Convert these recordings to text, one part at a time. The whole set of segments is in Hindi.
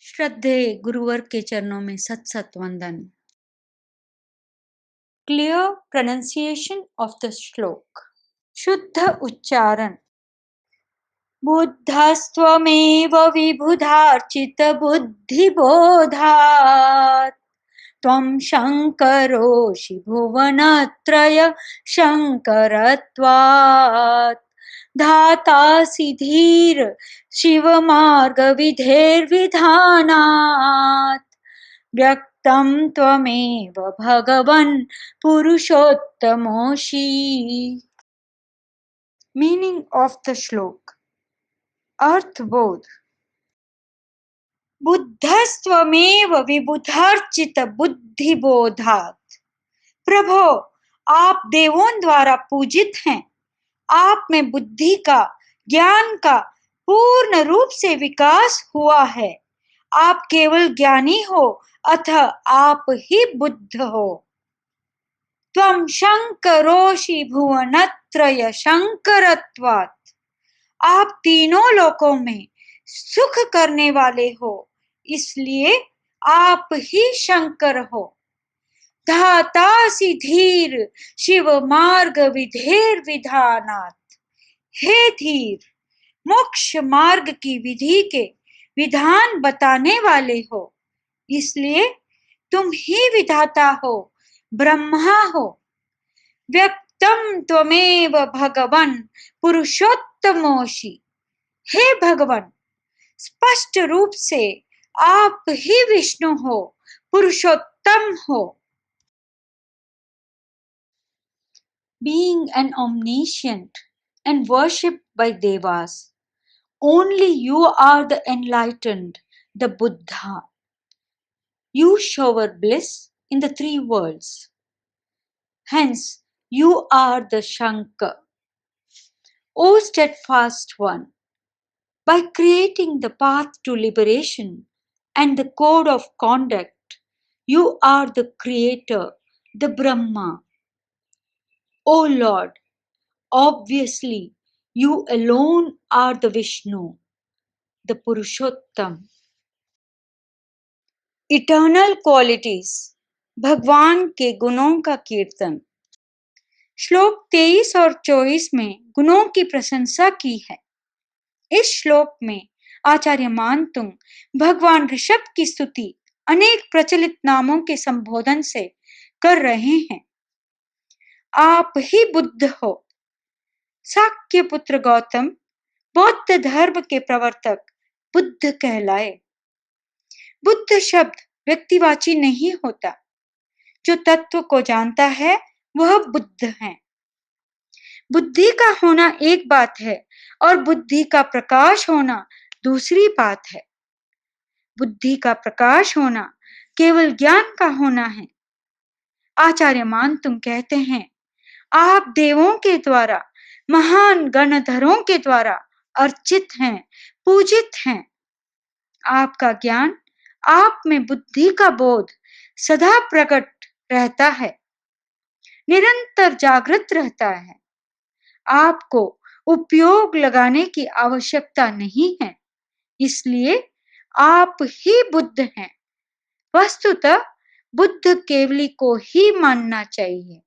श्रद्धेय गुरुवर के चरणों में सत सत वंदन। क्लियर प्रोनाउंसिएशन ऑफ द श्लोक। शुद्ध उच्चारण। बुद्धस्त्वमेव विबुधार्चित बुद्धिबोधात् त्वं शङ्करोषि भुवनत्रय शङ्करत्वात् धातासि धीर शिवमार्गविधेर्विधानात् व्यक्तं त्वमेव भगवन् पुरुषोत्तमोषि। मीनिंग ऑफ द श्लोक। अर्थबोध। बुद्धस्त्वमेव विबुधार्चित बुद्धिबोधात्। प्रभो, आप देवों द्वारा पूजित हैं। आप में बुद्धि का, ज्ञान का पूर्ण रूप से विकास हुआ है। आप केवल ज्ञानी हो अतः आप ही बुद्ध हो। त्वं शंकरोषि भुवनत्रय शंकरत्वात्। आप तीनों लोकों में सुख करने वाले हो, इसलिए आप ही शंकर हो। धातासि धीर शिव मार्ग विधेर विधानात्। हे धीर, मोक्ष मार्ग की विधि के विधान बताने वाले हो, इसलिए तुम ही विधाता हो, ब्रह्मा हो। व्यक्तम त्वमेव भगवन् पुरुषोत्तमोषि। हे भगवान, स्पष्ट रूप से आप ही विष्णु हो, पुरुषोत्तम हो। Being an omniscient and worshipped by devas, only you are the enlightened, the Buddha. You shower bliss in the three worlds. Hence, you are the Shankar. O steadfast one, by creating the path to liberation and the code of conduct, you are the creator, the Brahma. O Lord, obviously, you alone are the Vishnu, the Purushottam. Eternal qualities, भगवान के गुणों का कीर्तन। श्लोक 23 और 24 में गुणों की प्रशंसा की है। इस श्लोक में आचार्य मानतुंग भगवान ऋषभ की स्तुति अनेक प्रचलित नामों के संबोधन से कर रहे हैं। आप ही बुद्ध हो। शाक्य पुत्र गौतम बौद्ध धर्म के प्रवर्तक बुद्ध कहलाए। बुद्ध शब्द व्यक्तिवाची नहीं होता। जो तत्व को जानता है वह बुद्ध है। बुद्धि का होना एक बात है और बुद्धि का प्रकाश होना दूसरी बात है। बुद्धि का प्रकाश होना केवल ज्ञान का होना है। आचार्य मानतुंग कहते हैं, आप देवों के द्वारा, महान गणधरों के द्वारा अर्चित हैं, पूजित हैं। आपका ज्ञान, आप में बुद्धि का बोध सदा प्रकट रहता है, निरंतर जागृत रहता है। आपको उपयोग लगाने की आवश्यकता नहीं है, इसलिए आप ही बुद्ध हैं। वस्तुतः बुद्ध केवली को ही मानना चाहिए।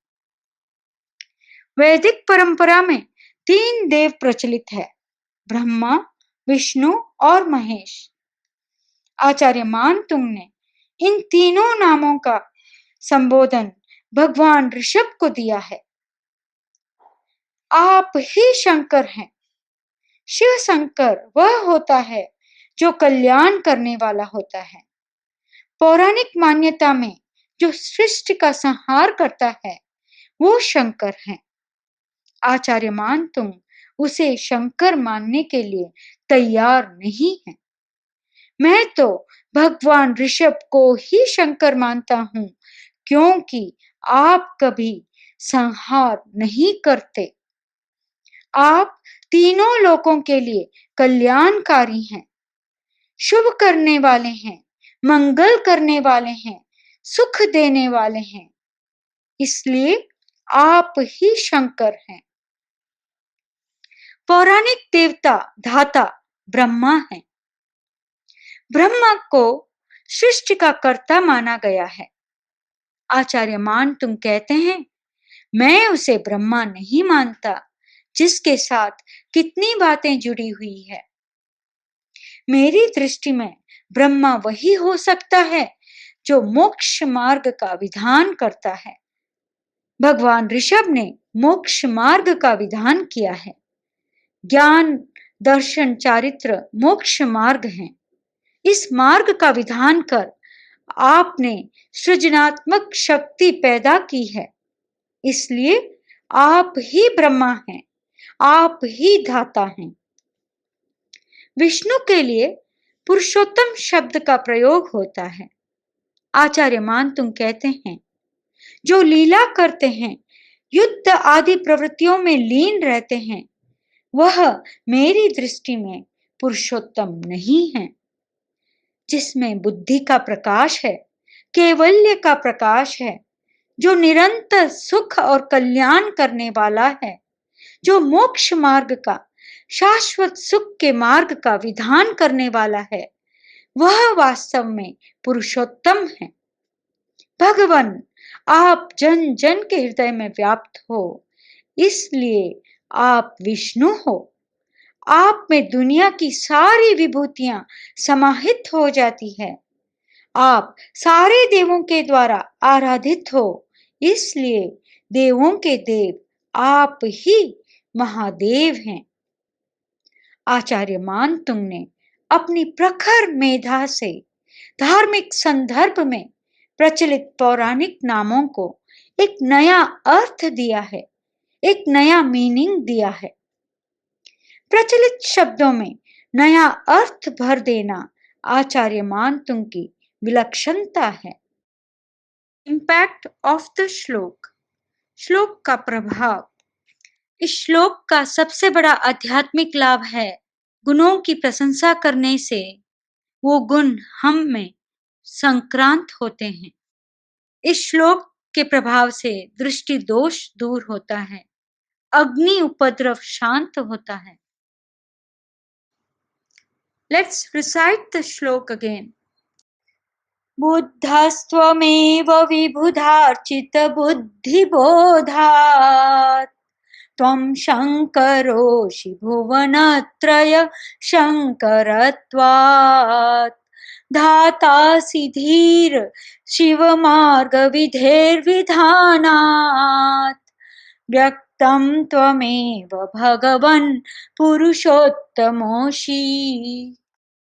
वैदिक परंपरा में 3 देव प्रचलित है, ब्रह्मा, विष्णु और महेश। आचार्य मानतुंग ने इन तीनों नामों का संबोधन भगवान ऋषभ को दिया है। आप ही शंकर हैं। शिव शंकर वह होता है जो कल्याण करने वाला होता है। पौराणिक मान्यता में जो सृष्टि का संहार करता है वो शंकर है। आचार्य मानतुंग उसे शंकर मानने के लिए तैयार नहीं है। मैं तो भगवान ऋषभ को ही शंकर मानता हूँ, क्योंकि आप कभी संहार नहीं करते। आप तीनों लोकों के लिए कल्याणकारी हैं, शुभ करने वाले हैं, मंगल करने वाले हैं, सुख देने वाले हैं, इसलिए आप ही शंकर हैं। पौराणिक देवता धाता ब्रह्मा हैं। ब्रह्मा को सृष्टि का कर्ता माना गया है। आचार्य मानतुंग कहते हैं, मैं उसे ब्रह्मा नहीं मानता जिसके साथ कितनी बातें जुड़ी हुई है। मेरी दृष्टि में ब्रह्मा वही हो सकता है जो मोक्ष मार्ग का विधान करता है। भगवान ऋषभ ने मोक्ष मार्ग का विधान किया है। ज्ञान, दर्शन, चारित्र मोक्ष मार्ग हैं। इस मार्ग का विधान कर आपने सृजनात्मक शक्ति पैदा की है। इसलिए आप ही ब्रह्मा हैं, आप ही धाता हैं। विष्णु के लिए पुरुषोत्तम शब्द का प्रयोग होता है। आचार्य मानतुंग कहते हैं, जो लीला करते हैं, युद्ध आदि प्रवृत्तियों में लीन रहते हैं, वह मेरी दृष्टि में पुरुषोत्तम नहीं है। जिसमें बुद्धि का प्रकाश है, कैवल्य का प्रकाश है, जो निरंतर सुख और कल्याण करने वाला है, जो मोक्ष मार्ग का, शाश्वत सुख के मार्ग का विधान करने वाला है, वह वास्तव में पुरुषोत्तम है। भगवान, आप जन जन के हृदय में व्याप्त हो, इसलिए आप विष्णु हो। आप में दुनिया की सारी विभूतियां समाहित हो जाती है। आप सारे देवों के द्वारा आराधित हो, इसलिए देवों के देव आप ही महादेव हैं। आचार्य मानतुंग ने अपनी प्रखर मेधा से धार्मिक संदर्भ में प्रचलित पौराणिक नामों को एक नया अर्थ दिया है, एक नया मीनिंग दिया है। प्रचलित शब्दों में नया अर्थ भर देना आचार्य मानतुंग की विलक्षणता है। इम्पैक्ट ऑफ द श्लोक, श्लोक का प्रभाव। इस श्लोक का सबसे बड़ा आध्यात्मिक लाभ है, गुणों की प्रशंसा करने से वो गुण हम में संक्रांत होते हैं। इस श्लोक के प्रभाव से दृष्टि दोष दूर होता है, अग्नि उपद्रव शांत होता है। Let's recite the श्लोक again. बुद्धस्त्वमेव विबुधार्चित बुद्धिबोधात् त्वं शङ्करोषि भुवनत्रय शङ्करत्वात् धातासि धीर शिवमार्गविधेर्विधानात् व्यक्तं त्वमेव भगवन् पुरुषोत्तमोऽसि।